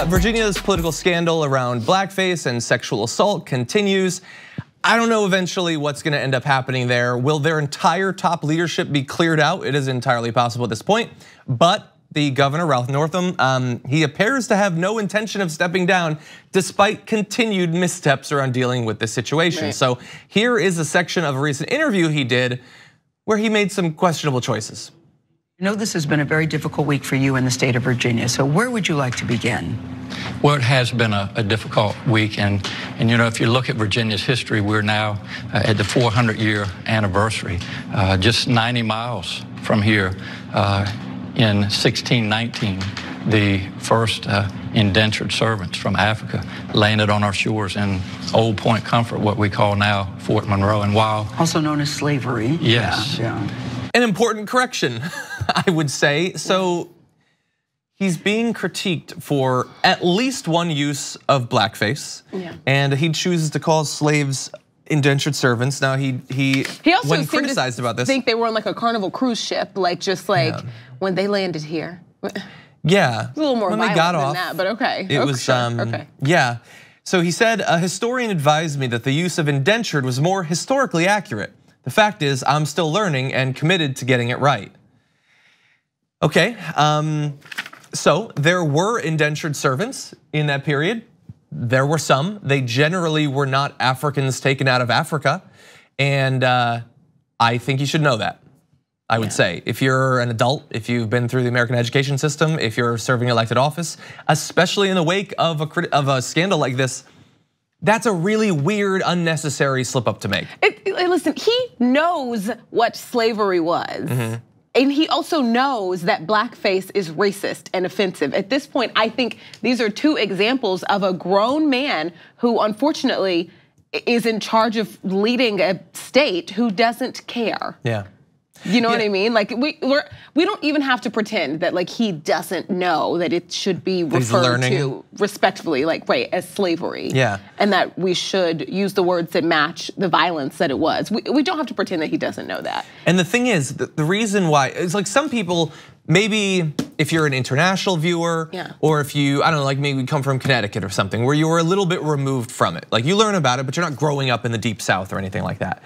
Virginia's political scandal around blackface and sexual assault continues. I don't know eventually what's gonna end up happening there. Will their entire top leadership be cleared out? It is entirely possible at this point. But the governor, Ralph Northam, he appears to have no intention of stepping down despite continued missteps around dealing with this situation. Right. So here is a section of a recent interview he did where he made some questionable choices. I know this has been a very difficult week for you in the state of Virginia, so where would you like to begin? Well, it has been a difficult week, and you know, if you look at Virginia's history, we're now at the 400-year anniversary. Just 90 miles from here, in 1619, the first indentured servants from Africa landed on our shores in Old Point Comfort, what we call now Fort Monroe. And while also known as slavery. Yes. Yeah. An important correction, I would say. So he's being critiqued for at least one use of blackface, and he chooses to call slaves indentured servants. Now he also when criticized about this, think they were on like a Carnival cruise ship, like just like when they landed here. Yeah, it's a little more when violent they got than off, that, but okay. It was okay. Yeah. So he said, a historian advised me that the use of indentured was more historically accurate. The fact is, I'm still learning and committed to getting it right. Okay, so there were indentured servants in that period. There were some. They generally were not Africans taken out of Africa. And I think you should know that. I would say, if you're an adult, if you've been through the American education system, if you're serving elected office, especially in the wake of a scandal like this, that's a really weird, unnecessary slip up to make. Listen, he knows what slavery was. And he also knows that blackface is racist and offensive. At this point, I think these are two examples of a grown man who unfortunately is in charge of leading a state who doesn't care. Yeah. You know what I mean? Like we don't even have to pretend that like he doesn't know that it should be referred to respectfully, like as slavery. Yeah. And that we should use the words that match the violence that it was. We don't have to pretend that he doesn't know that. And the thing is, the reason why is like some people, maybe if you're an international viewer, or if you, I don't know, like maybe come from Connecticut or something, where you were a little bit removed from it. Like you learn about it, but you're not growing up in the deep South or anything like that.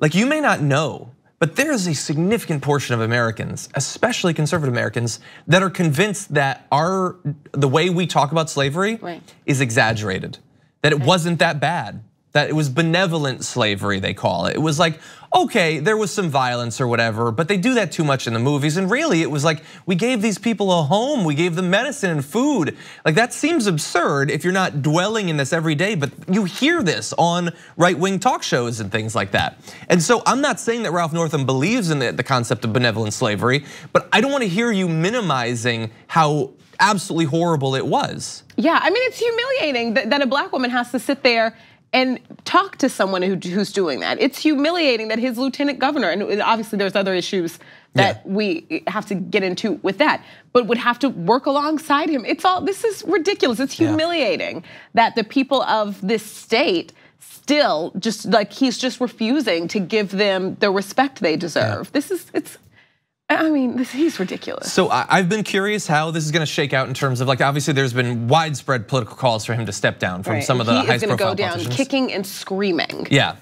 Like you may not know, but there is a significant portion of Americans, especially conservative Americans, that are convinced that the way we talk about slavery is exaggerated, that it wasn't that bad, that it was benevolent slavery, they call it. It was like, okay, there was some violence or whatever, but they do that too much in the movies. And really it was like, we gave these people a home, we gave them medicine and food. Like that seems absurd if you're not dwelling in this every day, but you hear this on right-wing talk shows and things like that. And so I'm not saying that Ralph Northam believes in the concept of benevolent slavery, but I don't want to hear you minimizing how absolutely horrible it was. Yeah, I mean, it's humiliating that a black woman has to sit there and talk to someone who's doing that. It's humiliating that his lieutenant governor, and obviously there's other issues that we have to get into with that, but would have to work alongside him. This is ridiculous. It's humiliating that the people of this state still just like, he's just refusing to give them the respect they deserve. I mean, he's ridiculous. So I've been curious how this is gonna shake out in terms of like, obviously there's been widespread political calls for him to step down from some of the highest profile politicians. He is gonna go down kicking and screaming. Yeah.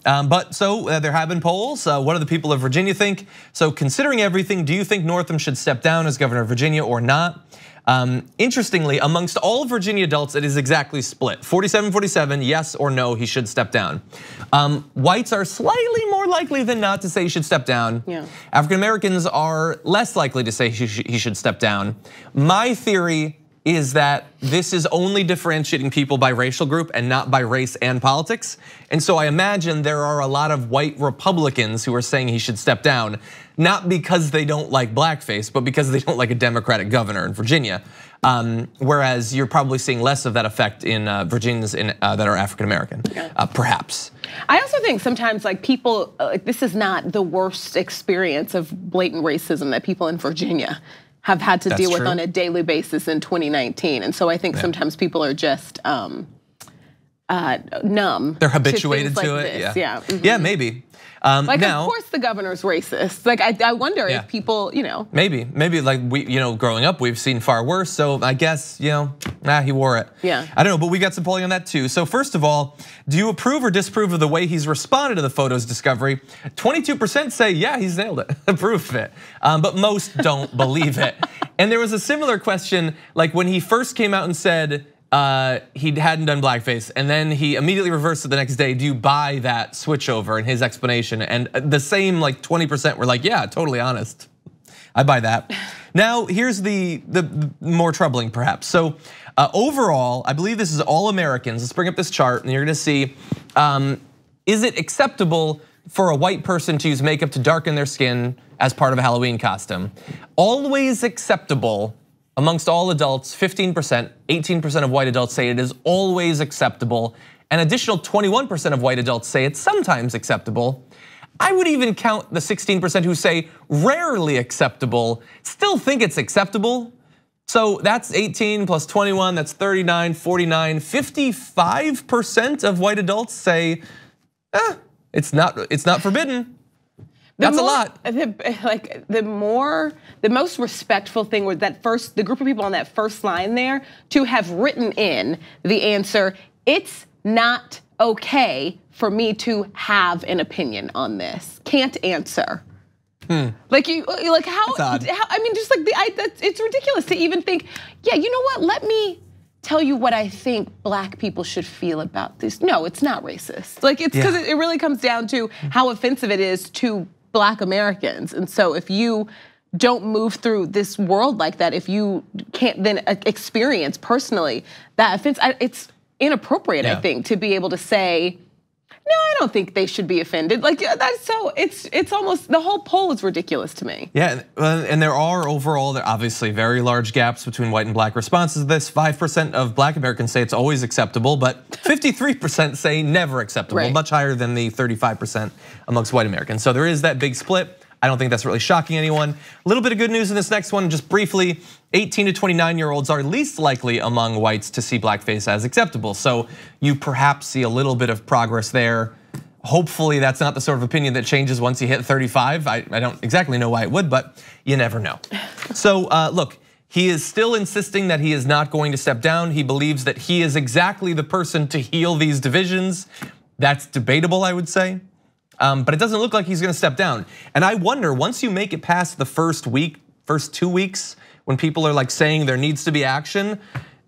But so there have been polls. What do the people of Virginia think? So considering everything, do you think Northam should step down as governor of Virginia or not? Interestingly, amongst all Virginia adults, it is exactly split. 47-47, yes or no, he should step down. Whites are slightly more likely than not to say he should step down. African Americans are less likely to say he should step down. My theory is that this is only differentiating people by racial group and not by race and politics. And so I imagine there are a lot of white Republicans who are saying he should step down, not because they don't like blackface, but because they don't like a Democratic governor in Virginia. Whereas you're probably seeing less of that effect in Virginians that are African American, perhaps. I also think sometimes like people, this is not the worst experience of blatant racism that people in Virginia have had to deal with on a daily basis in 2019. And so I think sometimes people are just numb. They're habituated to, to like it. This. Yeah, Mm-hmm. yeah, maybe. Like, now, of course, the governor's racist. Like, I wonder if people, maybe like we, growing up, we've seen far worse. So I guess, he wore it. Yeah. I don't know, but we got some polling on that too. So first of all, do you approve or disapprove of the way he's responded to the photo's discovery? 22% say, yeah, he's nailed it, approve of it. But most don't believe it. And there was a similar question, like when he first came out and said, he hadn't done blackface, and then he immediately reversed it the next day. Do you buy that switch over in his explanation? And the same, like 20% were like, yeah, totally honest. I buy that. Now, here's the more troubling perhaps. So overall, I believe this is all Americans. Let's bring up this chart and you're gonna see, is it acceptable for a white person to use makeup to darken their skin as part of a Halloween costume? Always acceptable. Amongst all adults, 15%, 18% of white adults say it is always acceptable. An additional 21% of white adults say it's sometimes acceptable. I would even count the 16% who say rarely acceptable, still think it's acceptable. So that's 18 plus 21, that's 39, 49, 55% of white adults say, it's not forbidden. That's a lot. The most respectful thing was the group of people on that first line there to have written in the answer, it's not okay for me to have an opinion on this. Can't answer. Like how? I mean, just like it's ridiculous to even think. Yeah, you know what? Let me tell you what I think black people should feel about this. No, it's not racist. Like it's because it really comes down to how offensive it is to Black Americans. And so if you don't move through this world like that, if you can't then experience personally that offense, it's inappropriate, I think, to be able to say, no, I don't think they should be offended. Like that's so, it's almost, the whole poll is ridiculous to me. Yeah, and there are overall, there are obviously very large gaps between white and black responses to this. 5% of Black Americans say it's always acceptable, but 53% say never acceptable, much higher than the 35% amongst white Americans. So there is that big split. I don't think that's really shocking anyone. A little bit of good news in this next one, just briefly, 18 to 29-year-olds are least likely among whites to see blackface as acceptable. So you perhaps see a little bit of progress there. Hopefully that's not the sort of opinion that changes once you hit 35. I don't exactly know why it would, but you never know. So look, he is still insisting that he is not going to step down. He believes that he is exactly the person to heal these divisions. That's debatable, I would say. But it doesn't look like he's gonna step down. And I wonder, once you make it past the first week, first 2 weeks, when people are like saying there needs to be action,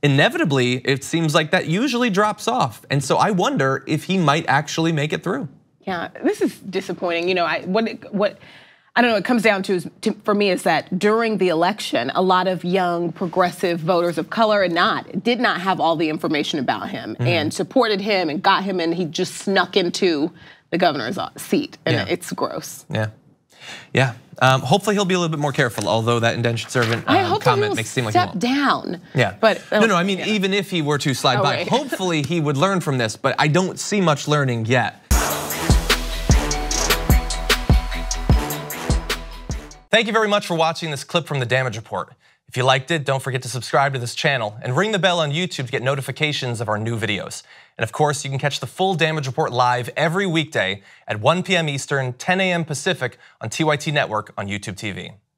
inevitably it seems like that usually drops off. And so I wonder if he might actually make it through. Yeah, this is disappointing. What I don't know, it comes down to for me is that during the election, a lot of young progressive voters of color did not have all the information about him and supported him and got him, and he just snuck into the governor's seat, and it's gross. Yeah. Hopefully he'll be a little bit more careful, although that indentured servant comment makes it seem like he won't. Step down. Yeah, but no, I mean, even if he were to slide by, hopefully he would learn from this, but I don't see much learning yet. Thank you very much for watching this clip from The Damage Report. If you liked it, don't forget to subscribe to this channel and ring the bell on YouTube to get notifications of our new videos. And of course, you can catch the full Damage Report live every weekday at 1 p.m. Eastern, 10 a.m. Pacific on TYT Network on YouTube TV.